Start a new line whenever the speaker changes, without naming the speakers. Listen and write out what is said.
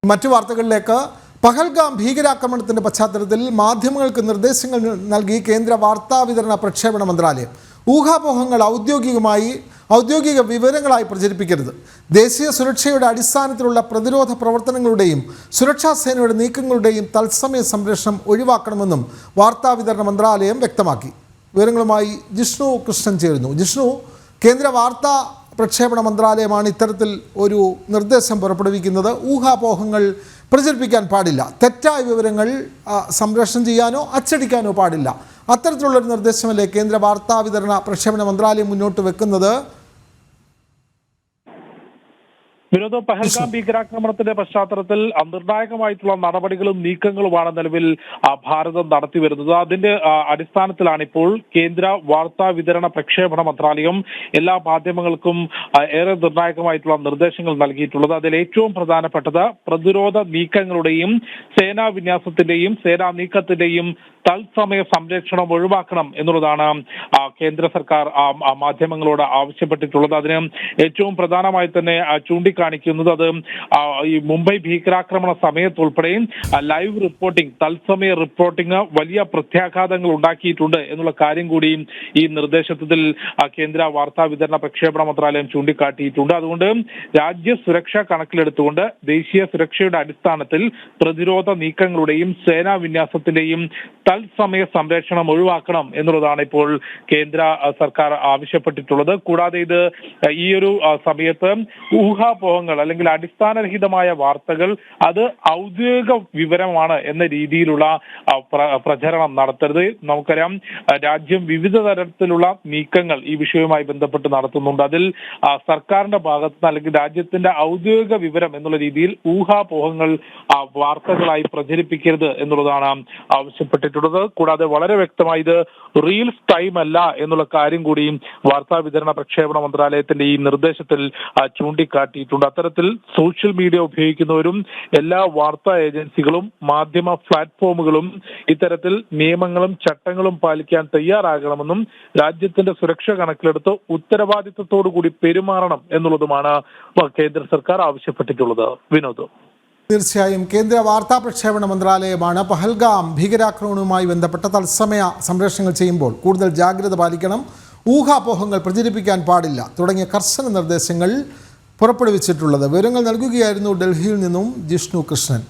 മറ്റു വാർത്തകളിലേക്ക്. പഹൽഗാം ഭീകരാക്രമണത്തിന്റെ പശ്ചാത്തലത്തിൽ മാധ്യമങ്ങൾക്ക് നിർദ്ദേശങ്ങൾ നൽകി കേന്ദ്ര വാർത്താവിതരണ പ്രക്ഷേപണ മന്ത്രാലയം. ഊഹാപോഹങ്ങൾ ഔദ്യോഗിക വിവരങ്ങളായി പ്രചരിപ്പിക്കരുത്. ദേശീയ സുരക്ഷയുടെ അടിസ്ഥാനത്തിലുള്ള പ്രതിരോധ പ്രവർത്തനങ്ങളുടെയും സുരക്ഷാ സേനയുടെ നീക്കങ്ങളുടെയും തത്സമയ സംരക്ഷണം ഒഴിവാക്കണമെന്നും വാർത്താവിതരണ മന്ത്രാലയം വ്യക്തമാക്കി. വിവരങ്ങളുമായി ജിഷ്ണു കൃഷ്ണൻ ചേരുന്നു. ജിഷ്ണു, കേന്ദ്ര വാർത്താ പ്രക്ഷേപണ മന്ത്രാലയമാണ് ഇത്തരത്തിൽ ഒരു നിർദ്ദേശം പുറപ്പെടുവിക്കുന്നത്. ഊഹാപോഹങ്ങൾ പ്രചരിപ്പിക്കാൻ പാടില്ല, തെറ്റായ വിവരങ്ങൾ സംപ്രേഷണം ചെയ്യാനോ അച്ചടിക്കാനോ പാടില്ല. അത്തരത്തിലുള്ളൊരു നിർദ്ദേശമല്ലേ കേന്ദ്ര വാർത്താവിതരണ പ്രക്ഷേപണ മന്ത്രാലയം മുന്നോട്ട് വെക്കുന്നത്?
വിനോദ്, പഹൽഗാം ഭീകരാക്രമണത്തിന്റെ പശ്ചാത്തലത്തിൽ നിർണായകമായിട്ടുള്ള നടപടികളും നീക്കങ്ങളുമാണ് നിലവിൽ ഭാരതം നടത്തിവരുന്നത്. അതിന്റെ അടിസ്ഥാനത്തിലാണ് ഇപ്പോൾ കേന്ദ്ര വാർത്താ വിതരണ പ്രക്ഷേപണ മന്ത്രാലയം എല്ലാ മാധ്യമങ്ങൾക്കും ഏറെ നിർണായകമായിട്ടുള്ള നിർദ്ദേശങ്ങൾ നൽകിയിട്ടുള്ളത്. അതിൽ ഏറ്റവും പ്രധാനപ്പെട്ടത് പ്രതിരോധ നീക്കങ്ങളുടെയും സേനാ വിന്യാസത്തിന്റെയും സേനാ നീക്കത്തിന്റെയും തത്സമയ സംരക്ഷണം ഒഴിവാക്കണം എന്നുള്ളതാണ് കേന്ദ്ര സർക്കാർ മാധ്യമങ്ങളോട് ആവശ്യപ്പെട്ടിട്ടുള്ളത്. അതിന് ഏറ്റവും പ്രധാനമായി തന്നെ ചൂണ്ടിക്കാണിക്കുന്നത് അത് ഈ മുംബൈ ഭീകരാക്രമണ സമയത്തുൾപ്പെടെ ലൈവ് റിപ്പോർട്ടിംഗ്, തത്സമയ റിപ്പോർട്ടിംഗ് വലിയ പ്രത്യാഘാതങ്ങൾ ഉണ്ടാക്കിയിട്ടുണ്ട് എന്നുള്ള കാര്യം കൂടി ഈ നിർദ്ദേശത്തിൽ കേന്ദ്ര വാർത്താ വിതരണ പ്രക്ഷേപണ മന്ത്രാലയം ചൂണ്ടിക്കാട്ടിയിട്ടുണ്ട്. അതുകൊണ്ട് രാജ്യ സുരക്ഷ കണക്കിലെടുത്തുകൊണ്ട് ദേശീയ സുരക്ഷയുടെ അടിസ്ഥാനത്തിൽ പ്രതിരോധ നീക്കങ്ങളുടെയും സേനാ വിന്യാസത്തിന്റെയും തത്സമയ സംരക്ഷണം ഒഴിവാക്കണം എന്നുള്ളതാണ് ഇപ്പോൾ കേന്ദ്ര സർക്കാർ ആവശ്യപ്പെട്ടിട്ടുള്ളത്. കൂടാതെ ഇത് ഈ ഒരു സമയത്ത് ഊഹാപോഹങ്ങൾ അല്ലെങ്കിൽ അടിസ്ഥാനരഹിതമായ വാർത്തകൾ അത് ഔദ്യോഗിക വിവരമാണ് എന്ന രീതിയിലുള്ള പ്രചരണം നടത്തരുത്. നമുക്കറിയാം, രാജ്യം വിവിധ തരത്തിലുള്ള നീക്കങ്ങൾ ഈ വിഷയവുമായി ബന്ധപ്പെട്ട് നടത്തുന്നുണ്ട്. അതിൽ സർക്കാരിന്റെ ഭാഗത്ത് അല്ലെങ്കിൽ രാജ്യത്തിന്റെ ഔദ്യോഗിക വിവരം എന്നുള്ള രീതിയിൽ ഊഹാപോഹങ്ങൾ വാർത്തകളായി പ്രചരിപ്പിക്കരുത് എന്നുള്ളതാണ് ആവശ്യപ്പെട്ടിട്ടുള്ളത്. കൂടാതെ വളരെ വ്യക്തമായി ഇത് റീൽസ് ടൈം അല്ല എന്നുള്ള കാര്യം കൂടി വാർത്താ വിതരണ പ്രക്ഷേപണ മന്ത്രാലയത്തിന്റെ ഈ നിർദ്ദേശത്തിൽ ചൂണ്ടിക്കാട്ടിയിട്ടുണ്ട്. അത്തരത്തിൽ സോഷ്യൽ മീഡിയ ഉപയോഗിക്കുന്നവരും എല്ലാ വാർത്താ ഏജൻസികളും മാധ്യമ പ്ലാറ്റ്ഫോമുകളും ഇത്തരത്തിൽ നിയമങ്ങളും ചട്ടങ്ങളും പാലിക്കാൻ തയ്യാറാകണമെന്നും രാജ്യത്തിന്റെ സുരക്ഷ കണക്കിലെടുത്ത് ഉത്തരവാദിത്വത്തോടു കൂടി പെരുമാറണം എന്നുള്ളതുമാണ് കേന്ദ്ര സർക്കാർ ആവശ്യപ്പെട്ടിട്ടുള്ളത്. വിനോദ്,
തീർച്ചയായും കേന്ദ്ര വാർത്താ പ്രക്ഷേപണ മന്ത്രാലയമാണ് പഹൽഗാം ഭീകരാക്രമണവുമായി ബന്ധപ്പെട്ട തത്സമയ സംരക്ഷണങ്ങൾ ചെയ്യുമ്പോൾ കൂടുതൽ ജാഗ്രത പാലിക്കണം, ഊഹാപോഹങ്ങൾ പ്രചരിപ്പിക്കാൻ പാടില്ല തുടങ്ങിയ കർശന നിർദ്ദേശങ്ങൾ പുറപ്പെടുവിച്ചിട്ടുള്ളത്. വിവരങ്ങൾ നൽകുകയായിരുന്നു ഡൽഹിയിൽ നിന്നും ജിഷ്ണു കൃഷ്ണൻ.